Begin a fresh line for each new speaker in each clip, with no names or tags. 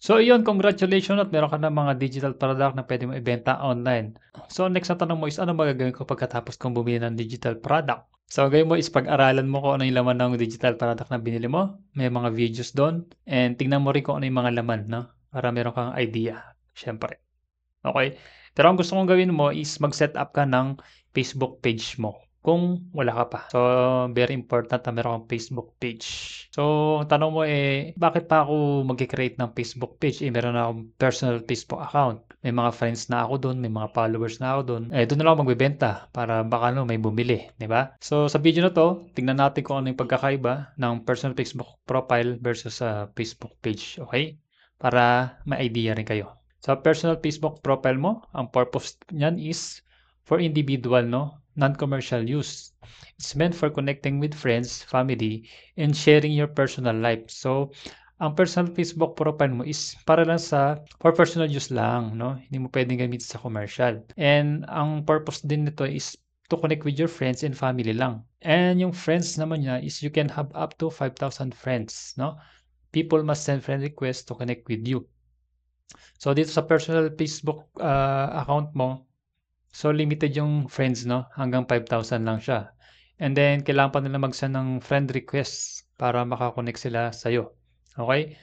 So iyon, congratulations at meron ka ng mga digital product na pwede mo ibenta online. So next na tanong mo is ano magagawin ko pagkatapos kong bumili ng digital product? So ang gawin mo is pag-aralan mo kung ano yung laman ng digital product na binili mo. May mga videos doon and tingnan mo rin kung ano yung mga laman, no? Para meron kang idea, syempre. Okay. Pero ang gusto kong gawin mo is mag-set up ka ng Facebook page mo kung wala ka pa. So, very important na meron kang Facebook page. So, ang tanong mo, bakit pa ako magke-create ng Facebook page? Meron na akong personal Facebook account. May mga friends na ako do'n, may mga followers na ako do'n. Do'n na lang ako magbebenta para baka may bumili, 'di ba? So, sa video na 'to, tingnan natin kung ano yung pagkakaiba ng personal Facebook profile versus sa Facebook page, okay? Para may idea rin kayo. Sa personal Facebook profile mo, ang purpose niyan is for individual, no? Non-commercial use. It's meant for connecting with friends, family, and sharing your personal life. So, ang personal Facebook profile mo is para lang for personal use lang, no? Hindi mo pwedeng gamitin sa commercial. And ang purpose din nito is to connect with your friends and family lang. And yung friends naman niya is you can have up to 5,000 friends, no? People must send friend requests to connect with you. So, dito sa personal Facebook account mo, so limited yung friends, 'no, hanggang 5,000 lang siya. And then kailangan pa nila mag-send ng friend request para maka-connect sila sa'yo, okey?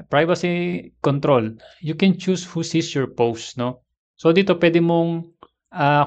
Privacy control, you can choose who sees your post, 'no? So dito puwede mong,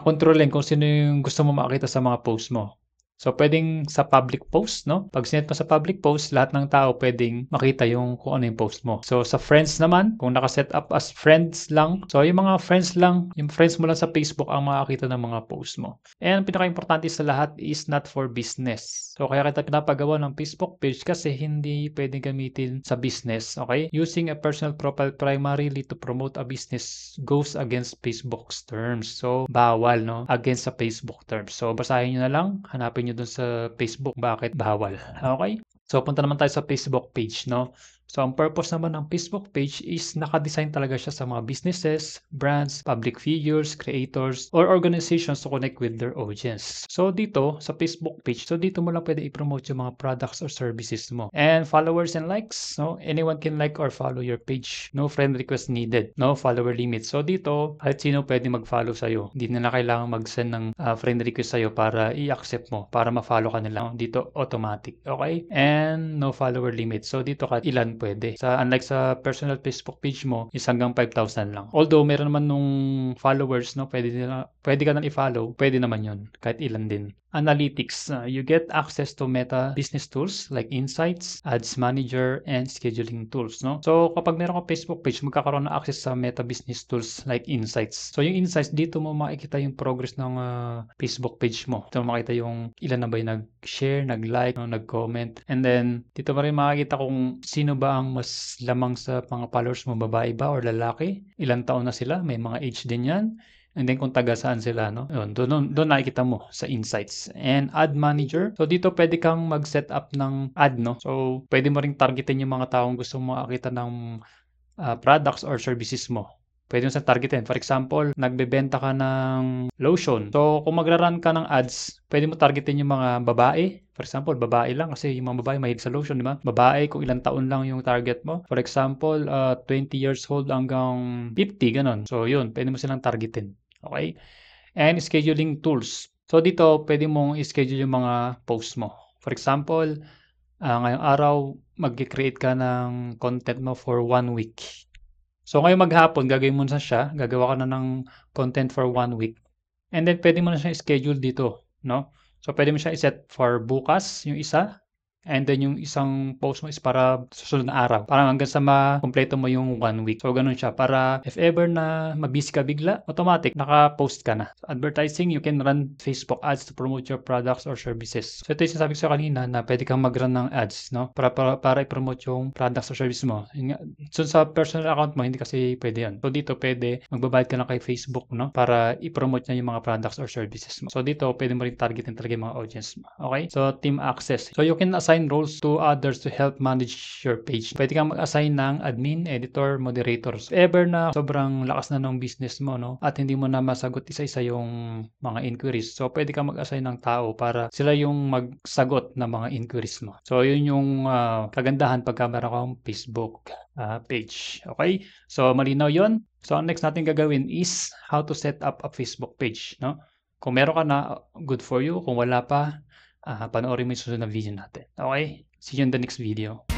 kontrolin kung sino yung gusto mong makita sa mga post mo. So puwedeng sa public post, 'no? 'Pag sinet mo sa public post, lahat ng tao puwedeng makita yung kung ano yung post mo. So sa friends naman, kung naka-set up as friends lang, so yung mga friends lang, yung friends mo lang sa Facebook ang makakita ng mga post mo. And pinakaimportante sa lahat is not for business. So kaya kita pinapagawa ng Facebook page kasi hindi puwedeng gamitin sa business, okay? Using a personal profile primarily to promote a business goes against Facebook's terms. So bawal, 'no? Against sa Facebook terms. So basahin niyo na lang, hanapin niyo dun sa Facebook bakit bawal, okay? So punta naman tayo sa Facebook page, 'no? So ang purpose naman ng Facebook page is naka-design talaga siya sa mga businesses, brands, public figures, creators, or organizations to connect with their audience. So dito sa Facebook page, so dito mo lang pwede i-promote yung mga products or services mo. And followers and likes, no? Anyone can like or follow your page. No friend request needed. No follower limit. So dito, kahit sino pwede mag-follow sa'yo. Hindi nila kailangan mag-send ng friend request sa'yo para i-accept mo, para ma-follow ka nila. Dito, automatic. Okay? And no follower limit. So dito kahit ilan pwede. Unlike sa personal Facebook page mo, is hanggang 5,000 lang. Although, meron naman nung followers, no? Pwede ka nang i-follow. Pwede naman yun. Kahit ilan din. Analytics. You get access to Meta business tools like Insights, Ads Manager, and scheduling tools, no? So, kapag meron ka Facebook page, magkakaroon ng access sa Meta business tools like Insights. So, yung Insights, dito mo makikita yung progress ng Facebook page mo. Dito mo makita yung ilan na ba yung nag-share, nag-like, no, nag-comment. And then, dito mo rin makikita kung sino ba ang mas lamang sa mga followers mo, babae ba or lalaki? Ilang taon na sila? May mga age din yan. And then kung taga saan sila, no? Yun, doon nakikita mo sa insights. And ad manager. So dito pwede kang mag-set up ng ad, no? So pwede mo ring targetin yung mga taong gusto mo makakita ng products or services mo. Pwede mo sa targetin. For example, nagbebenta ka ng lotion. So kung magra-run ka ng ads, pwede mo targetin yung mga babae. For example, babae lang kasi yung mga babae mahilig sa lotion, di ba? Babae, kung ilang taon lang yung target mo. For example, 20 years old hanggang 50, ganon. So yun, pwede mo silang targetin. Okay? And scheduling tools. So dito, pwede mong i-schedule yung mga posts mo. For example, ngayong araw, mag-create ka ng content mo for 1 week. So ngayong maghapon, gagawin mo na siya, gagawa ka na ng content for 1 week. And then pwede mo na siya i-schedule dito, no? So pwede mo siya i-set for bukas, yung isa. And then yung isang post mo is para susunod na araw. Parang hanggang sa makumpleto mo yung 1 week. So ganun siya. Para if ever na mabisi ka bigla, automatic, naka-post ka na. So, advertising, you can run Facebook ads to promote your products or services. So ito yung sinasabi ko sa kanina na pwede kang mag-run ng ads, no? Para i-promote yung products or services mo. So sa personal account mo, hindi kasi pwede yan. So dito pwede, magbabayad ka na kay Facebook, no? Para i-promote niya yung mga products or services mo. So dito, pwede mo rin targetin talaga yung mga audience mo. Okay? So team access. So you can assign assign roles to others to help manage your page. Pwede kang mag-assign ng admin, editor, moderators. If ever na sobrang lakas na ng business mo, no, at hindi mo na masagot isa-isa yung mga inquiries, so pwede kang mag-assign ng tao para sila yung magsagot ng mga inquiries mo. So yun yung kagandahan pagka meron kang Facebook page. Okay? So malinaw yun. So ang next natin gagawin is how to set up a Facebook page, no? Kung meron ka na, good for you. Kung wala pa, panoorin mo yung susunod na video natin. Okay? See you in the next video.